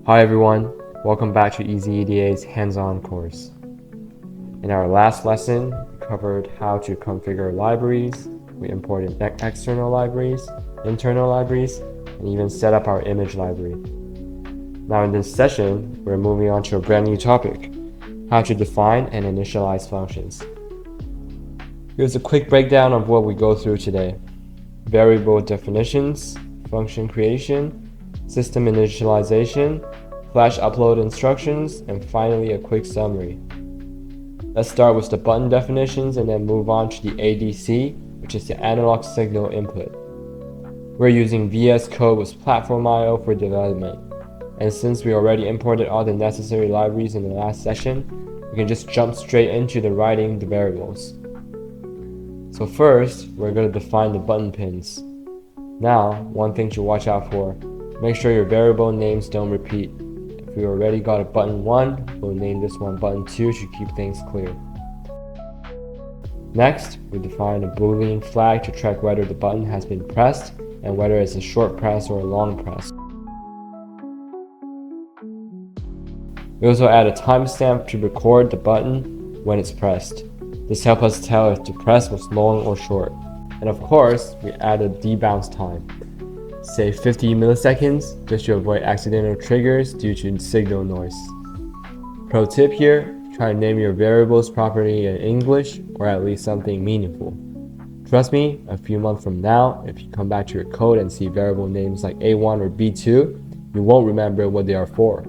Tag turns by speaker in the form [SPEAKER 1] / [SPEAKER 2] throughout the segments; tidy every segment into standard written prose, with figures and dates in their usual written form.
[SPEAKER 1] Hi everyone, welcome back to EasyEDA's hands-on course. In our last lesson, we covered how to configure libraries, we imported external libraries, internal libraries, and even set up our image library. Now in this session, we're moving on to a brand new topic, how to define and initialize functions. Here's a quick breakdown of what we go through today. Variable definitions, function creation, system initialization, flash upload instructions, and finally a quick summary. Let's start with the button definitions and then move on to the ADC, which is the analog signal input. We're using VS Code with Platform IO for development, and since we already imported all the necessary libraries in the last session, we can just jump straight into the writing the variables. So first, we're going to define the button pins. Now, one thing to watch out for, make sure your variable names don't repeat. If we already got a button 1, we'll name this one button 2 to keep things clear. Next, we define a Boolean flag to check whether the button has been pressed and whether it's a short press or a long press. We also add a timestamp to record the button when it's pressed. This helps us tell if the press was long or short. And of course, we add a debounce time. Say 50 milliseconds, just to avoid accidental triggers due to signal noise. Pro tip here, try to name your variables properly in English or at least something meaningful. Trust me, a few months from now, if you come back to your code and see variable names like A1 or B2, you won't remember what they are for.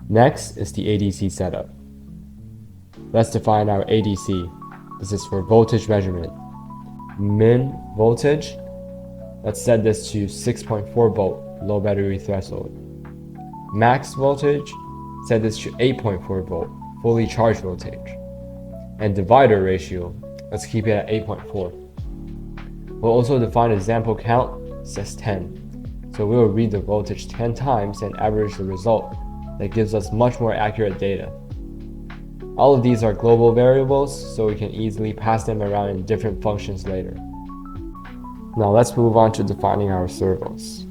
[SPEAKER 1] Next is the ADC setup. Let's define our ADC. This is for voltage measurement. Min voltage, let's set this to 6.4 volt, low battery threshold. Max voltage, set this to 8.4 volt, fully charged voltage. And divider ratio, let's keep it at 8.4. We'll also define a sample count, says 10. So we will read the voltage 10 times and average the result. That gives us much more accurate data. All of these are global variables, so we can easily pass them around in different functions later. Now let's move on to defining our servos.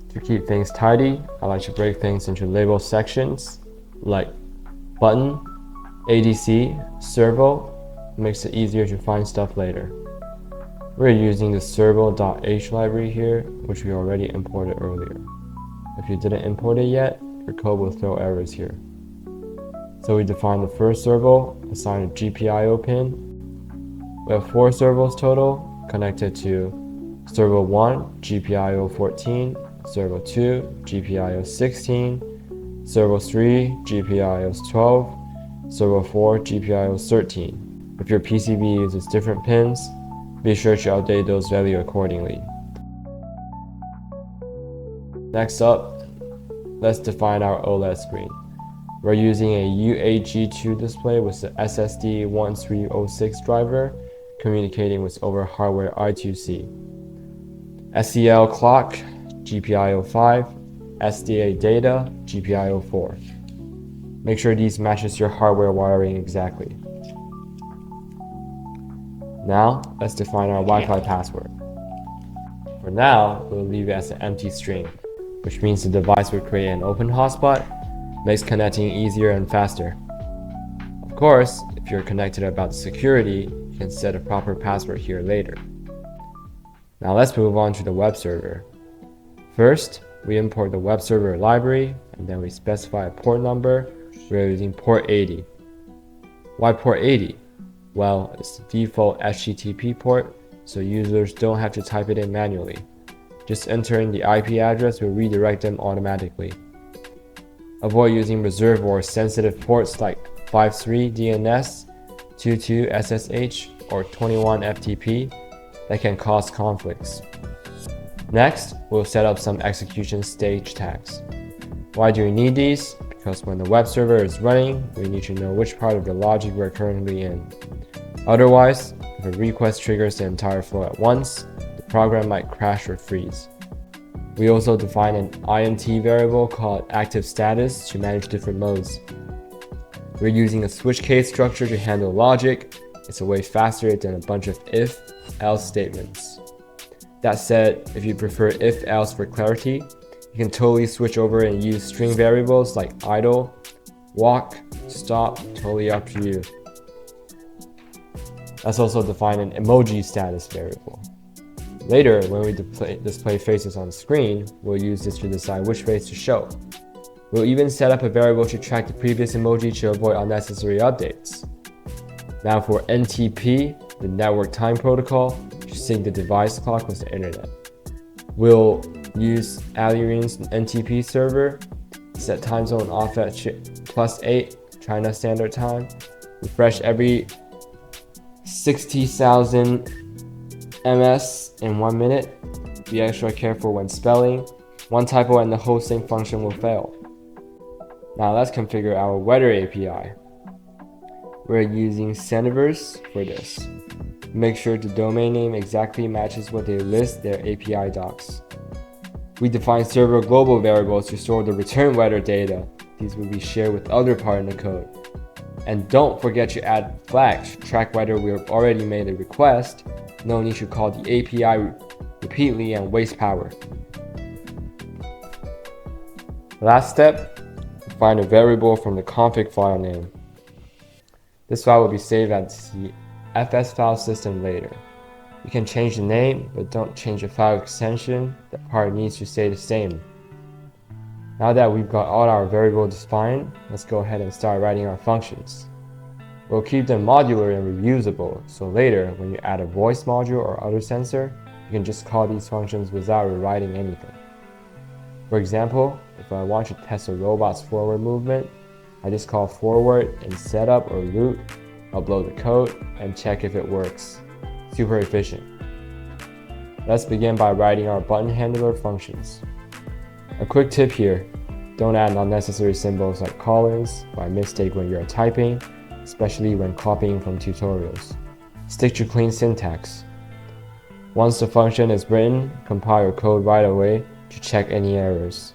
[SPEAKER 1] To keep things tidy, I like to break things into label sections like button, ADC, servo. It makes it easier to find stuff later. We're using the servo.h library here, which we already imported earlier. If you didn't import it yet, your code will throw errors here. So we define the first servo, assign a GPIO pin. We have 4 servos total, connected to servo 1, GPIO 14, servo 2, GPIO 16, servo 3, GPIO 12, servo 4, GPIO 13. If your PCB uses different pins, be sure to update those values accordingly. Next up, let's define our OLED screen. We're using a UAG2 display with the SSD1306 driver, communicating with over hardware I2C. SCL clock, GPIO 5, SDA data, GPIO 4. Make sure these matches your hardware wiring exactly. Now, let's define our Wi-Fi password. For now, we'll leave it as an empty string, which means the device will create an open hotspot, makes connecting easier and faster. Of course, if you're connected about security, you can set a proper password here later. Now let's move on to the web server. First, we import the web server library, and then we specify a port number. We're using port 80. Why port 80? Well, it's the default HTTP port, so users don't have to type it in manually. Just entering the IP address will redirect them automatically. Avoid using reserved or sensitive ports like 53 DNS, 22 SSH, or 21 FTP that can cause conflicts. Next, we'll set up some execution stage tags. Why do we need these? Because when the web server is running, we need to know which part of the logic we're currently in. Otherwise, if a request triggers the entire flow at once, the program might crash or freeze. We also define an INT variable called active status to manage different modes. We're using a switch case structure to handle logic. It's a way faster than a bunch of if, else statements. That said, if you prefer if-else for clarity, you can totally switch over and use string variables like idle, walk, stop, totally up to you. Let's also define an emoji status variable. Later, when we display faces on the screen, we'll use this to decide which face to show. We'll even set up a variable to track the previous emoji to avoid unnecessary updates. Now for NTP, the network time protocol, to sync the device clock with the internet. We'll use Alien's NTP server, set time zone off at +8 China Standard Time, refresh every 60,000 ms in 1 minute. Be extra careful when spelling. One typo and the whole sync function will fail. Now let's configure our weather API. We're using Sendverse for this. Make sure the domain name exactly matches what they list their API docs. We define server global variables to store the return weather data. These will be shared with other partner code. And don't forget to add flags to track whether we have already made a request. No need to call the API repeatedly and waste power. Last step, find a variable from the config file name. This file will be saved as the FS file system later. You can change the name, but don't change the file extension. That part needs to stay the same. Now that we've got all our variables defined, let's go ahead and start writing our functions. We'll keep them modular and reusable, so later when you add a voice module or other sensor, you can just call these functions without rewriting anything. For example, if I want to test a robot's forward movement, I just call forward in setup or root, upload the code, and check if it works. Super efficient. Let's begin by writing our button handler functions. A quick tip here, don't add unnecessary symbols like colons by mistake when you're typing, especially when copying from tutorials. Stick to clean syntax. Once the function is written, compile your code right away to check any errors.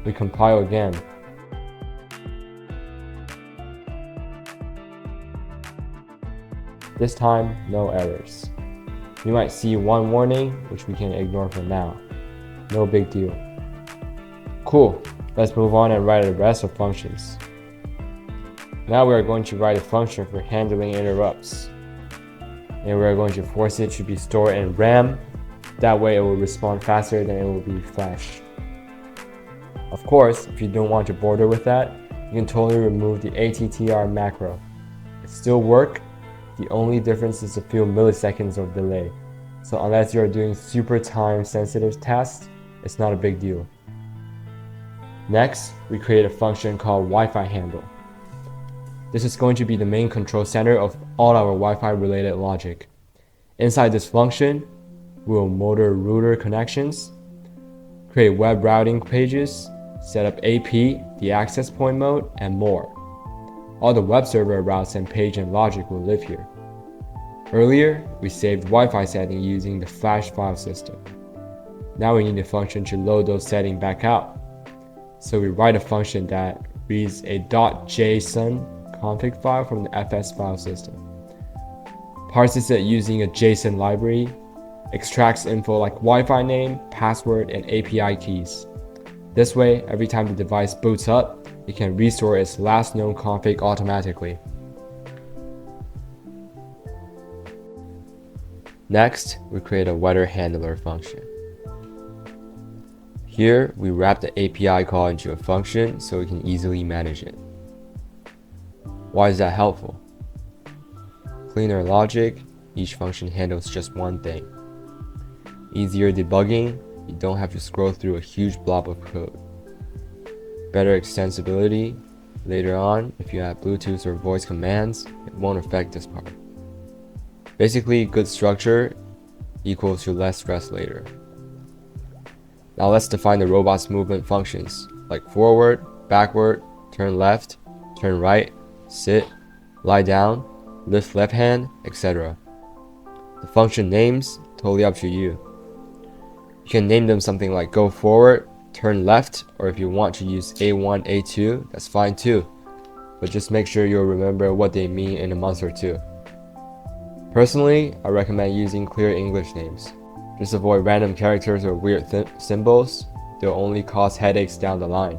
[SPEAKER 1] We compile again. This time, no errors. You might see one warning, which we can ignore for now. No big deal. Cool, let's move on and write the rest of functions. Now we are going to write a function for handling interrupts. And we are going to force it to be stored in RAM. That way it will respond faster than it will be flashed. Of course, if you don't want to bother with that, you can totally remove the ATTR macro. It still works, the only difference is a few milliseconds of delay. So unless you're doing super time sensitive tasks, it's not a big deal. Next, we create a function called Wi-Fi handle. This is going to be the main control center of all our Wi-Fi related logic. Inside this function, we will motor router connections, create web routing pages, set up AP, the access point mode, and more. All the web server routes and page and logic will live here. Earlier, we saved Wi-Fi setting using the flash file system. Now we need a function to load those settings back out. So we write a function that reads a .json config file from the FS file system, parses it using a JSON library, extracts info like Wi-Fi name, password, and API keys. This way, every time the device boots up, it can restore its last known config automatically. Next, we create a weather handler function. Here, we wrap the API call into a function so we can easily manage it. Why is that helpful? Cleaner logic, each function handles just one thing. Easier debugging, you don't have to scroll through a huge blob of code. Better extensibility, later on, if you have Bluetooth or voice commands, it won't affect this part. Basically, good structure equals to less stress later. Now let's define the robot's movement functions, like forward, backward, turn left, turn right, sit, lie down, lift left hand, etc. The function names, totally up to you. You can name them something like go forward, turn left, or if you want to use A1, A2, that's fine too. But just make sure you'll remember what they mean in a month or two. Personally, I recommend using clear English names. Just avoid random characters or weird symbols. They'll only cause headaches down the line.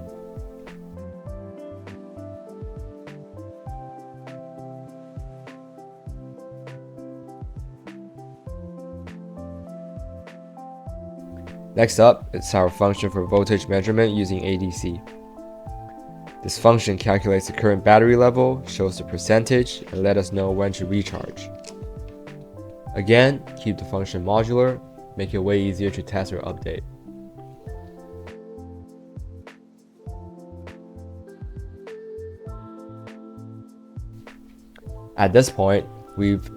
[SPEAKER 1] Next up, it's our function for voltage measurement using ADC. This function calculates the current battery level, shows the percentage, and let us know when to recharge. Again, keep the function modular, make it way easier to test or update. At this point, we've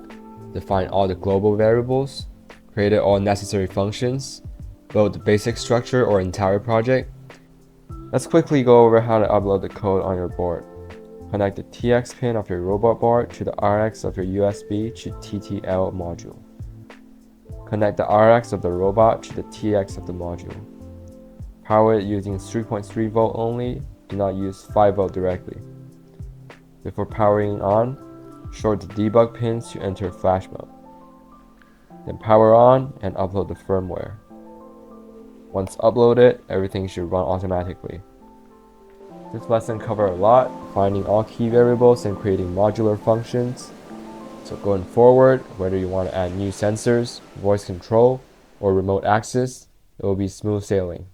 [SPEAKER 1] defined all the global variables, created all necessary functions, built the basic structure or entire project. Let's quickly go over how to upload the code on your board. Connect the TX pin of your robot board to the RX of your USB to TTL module. Connect the RX of the robot to the TX of the module. Power it using 3.3 volt only, do not use 5 volt directly. Before powering on, short the debug pins to enter flash mode. Then power on and upload the firmware. Once uploaded, everything should run automatically. This lesson covered a lot, finding all key variables and creating modular functions. So going forward, whether you want to add new sensors, voice control, or remote access, it will be smooth sailing.